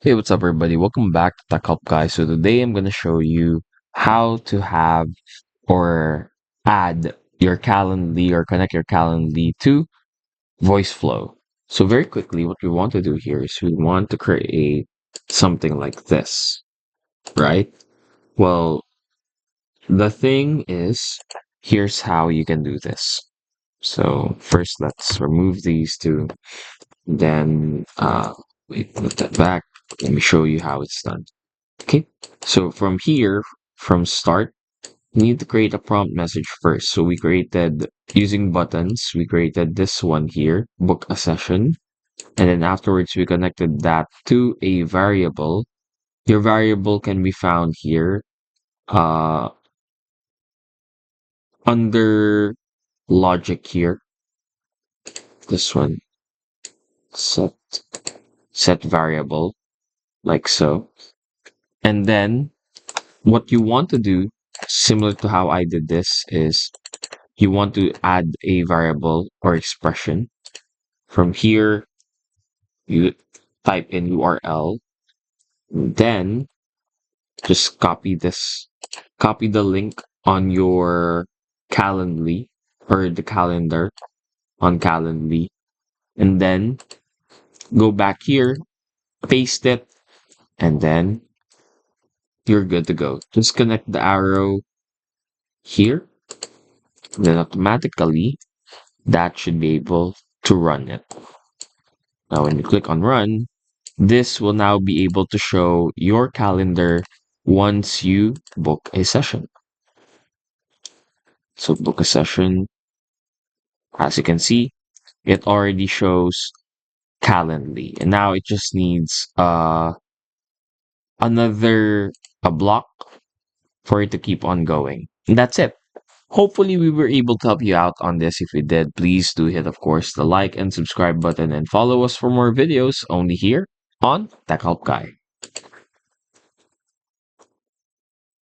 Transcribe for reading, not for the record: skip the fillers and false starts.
Hey, what's up, everybody? Welcome back to Tech Help Guys. So today I'm going to show you how to have or add your Calendly or connect your Calendly to Voiceflow. So very quickly, what we want to do here is we want to create something like this, right? Well, the thing is, here's how you can do this. So first, let's remove these two. Then, wait, put that back. Let me show you how it's done. Okay, so from here, from start, we need to create a prompt message first. So we created, using buttons, we created this one here, book a session. And then afterwards, we connected that to a variable. Your variable can be found here, uh, under logic here. This one, set, set variable, like so. And then what you want to do, similar to how I did this, is you want to add a variable or expression. From here, you type in URL, then just copy the link on your Calendly or the calendar on Calendly, and then go back here, paste it, and then you're good to go. Just connect the arrow here, then automatically that should be able to run it. Now, when you click on run, this will now be able to show your calendar once you book a session. So book a session, as you can see, it already shows Calendly. And now it just needs another a block for it to keep on going. And that's it. Hopefully we were able to help you out on this. If we did, please do hit, of course, the like and subscribe button and follow us for more videos only here on Tech Help Guy.